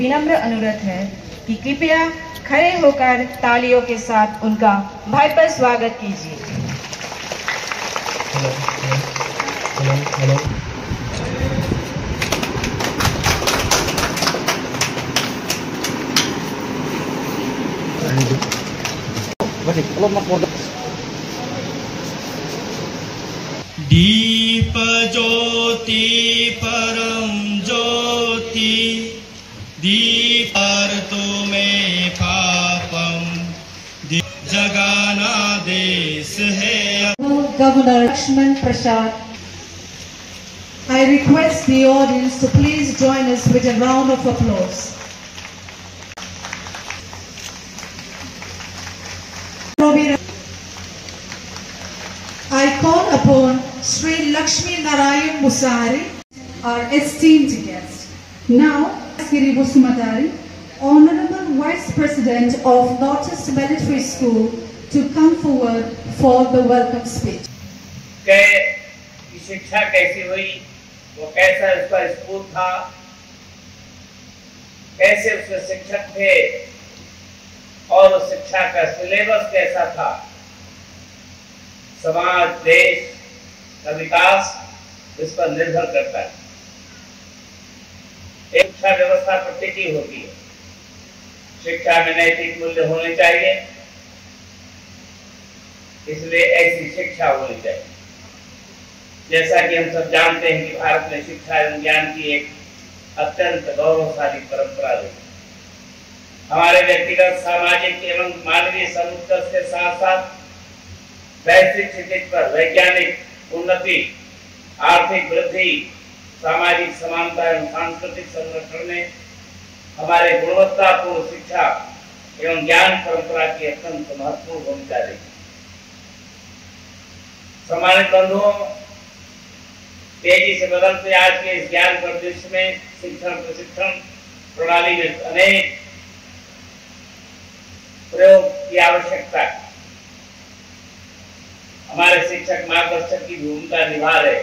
विनम्र अनुरोध है कि कृपया खड़े होकर तालियों के साथ उनका भव्य स्वागत कीजिए। दीप ज्योति परम ज्योति दीपार तुम्हें पापम जगाना देश है। Governor Lakshman Prasad, I request the audience to please join us with a round of applause. I call upon Sri Lakshmi Narayan Musari, our esteemed guest. Now, Giri Busumadari, Honorable Vice President of Northeast Military School, to come forward for the welcome speech. शिक्षा कैसी हुई, वो कैसा उसका school था, कैसे उसके शिक्षक थे और उस शिक्षा का सिलेबस कैसा था। समाज देश का विकास इस पर निर्भर करता है। एक शिक्षा व्यवस्था पर टिकी होती है। शिक्षा में नैतिक मूल्य होने चाहिए, इसलिए ऐसी शिक्षा होनी चाहिए। जैसा कि हम सब जानते हैं कि भारत में शिक्षा एवं ज्ञान की एक अत्यंत गौरवशाली परंपरा रही। हमारे व्यक्तिगत सामाजिक एवं मानवीय समुत्कर्ष के साथ साथ वैश्विक स्थिति पर वैज्ञानिक उन्नति, आर्थिक वृद्धि, सामाजिक समानता एवं सांस्कृतिक संरक्षण में हमारे गुणवत्तापूर्ण शिक्षा एवं ज्ञान परंपरा की अत्यंत महत्वपूर्ण भूमिका रही। सम्मानित बंधुओं, तेजी से बदलते आज के इस ज्ञान परिदृश्य में शिक्षण प्रशिक्षण प्रणाली में अनेक प्रयोग की आवश्यकता है। हमारे शिक्षक मार्गदर्शक की भूमिका निभा रहे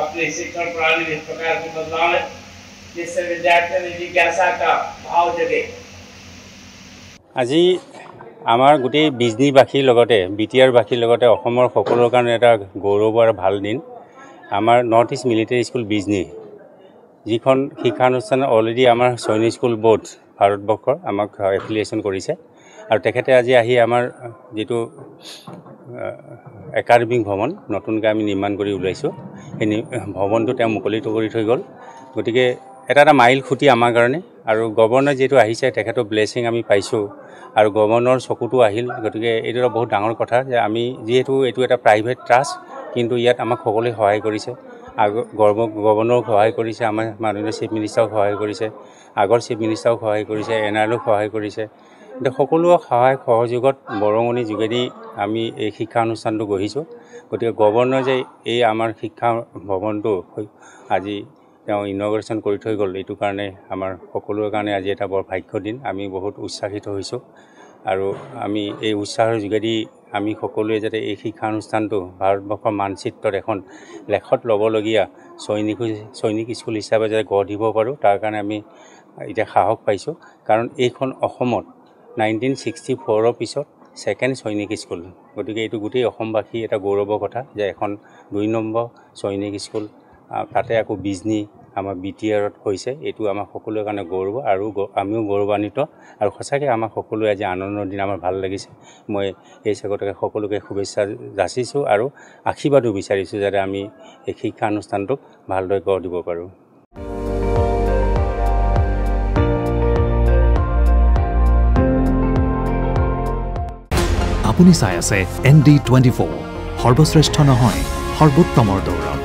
अपनी शिक्षण प्रणाली में इस प्रकार के बदलाव है जिससे विद्यार्थियों में जिज्ञासा का भाव जगे। আজি আমাৰ গোটেই বিজনীবাসীৰ লগতে বিটিআৰবাসীৰ লগতে অসমৰ সকলোৰ কাৰণে এটা গৌৰৱ আৰু ভাল দিন। আমাৰ north east military school Bijni যিখন শিক্ষানুষ্ঠান অলৰেডি আমাৰ সৈনিক স্কুল বোৰ্ড ভাৰতবৰ্ষৰ আমাক এফিলিয়েশ্যন কৰিছে আৰু তেখেতে আজি আহি আমাৰ যেটো একাডেমিক ভৱন নতুনকৈ আমি নিৰ্মাণ কৰি উলাইছো, এই ভৱনটো তেওঁ মুকলিত কৰি থৈ গ'ল। গতিকে এটা মাইল খুঁটি আমাৰ কাৰণে আৰু গভৰ্ণৰ যেটো আহিছে তেখেতৰ ব্লেছিং আমি পাইছোঁ আৰু গভৰ্ণৰ চকুটো আহিল। গতিকে এইটো বহুত ডাঙৰ কথা যে আমি যেহেতু এইটো এটা প্ৰাইভেট ট্ৰাষ্ট, কিন্তু ইয়াত আমাক সকলোৱে সহায় কৰিছে। গভৰ্ণৰক সহায় কৰিছে, আমাৰ মাননীয় চিফ মিনিষ্টাৰক সহায় কৰিছে, আগৰ চিফ মিনিষ্টাৰক সহায় কৰিছে, এনআৰএলক সহায় কৰিছে। সকলো সহায় সহযোগত বৰঙণি যোগেদি আমি এই শিক্ষা অনুষ্ঠানটো গঢ়িছোঁ। গতিকে গভৰ্ণৰ যে এই আমাৰ শিক্ষা ভৱনটো আজি তেওঁ ইনগ্ৰেশ্যন কৰি থৈ গ'ল, এইটো কাৰণে আমাৰ সকলোৰে কাৰণে আজি এটা বৰ ভাগ্য দিন। আমি বহুত উৎসাহিত হৈছোঁ আৰু আমি এই উৎসাহৰ যোগেদি আমি সকলোৱে যাতে এই শিক্ষানুষ্ঠানটো ভাৰতবৰ্ষৰ মানচিত্ৰত এখন লেখত ল'বলগীয়া সৈনিক স্কুল হিচাপে যাতে গঢ় দিব পাৰোঁ, তাৰ কাৰণে আমি এতিয়া সাহস পাইছোঁ। কাৰণ এইখন অসমত 1964 পিছত ছেকেণ্ড সৈনিক স্কুল। গতিকে এইটো গোটেই অসমবাসী এটা গৌৰৱৰ কথা যে এখন 2 নম্বৰ সৈনিক স্কুল তাতে আকৌ বিজনী আমাৰ বিটিআৰত হৈছে। এইটো আমাৰ সকলোৰে কাৰণে গৌৰৱ আৰু আমিও গৌৰৱান্বিত আৰু সঁচাকৈ আমাৰ সকলোৱে আজি আনন্দৰ দিন। আমাৰ ভাল লাগিছে। মই এই চেগতে সকলোকে শুভেচ্ছা যাচিছোঁ আৰু আশীৰ্বাদো বিচাৰিছোঁ যাতে আমি এই শিক্ষানুষ্ঠানটোক ভালদৰে গঢ় দিব পাৰোঁ। আপুনি চাই আছে ND24, সৰ্বশ্ৰেষ্ঠ নহয় সৰ্বোত্তমৰ দৌৰত।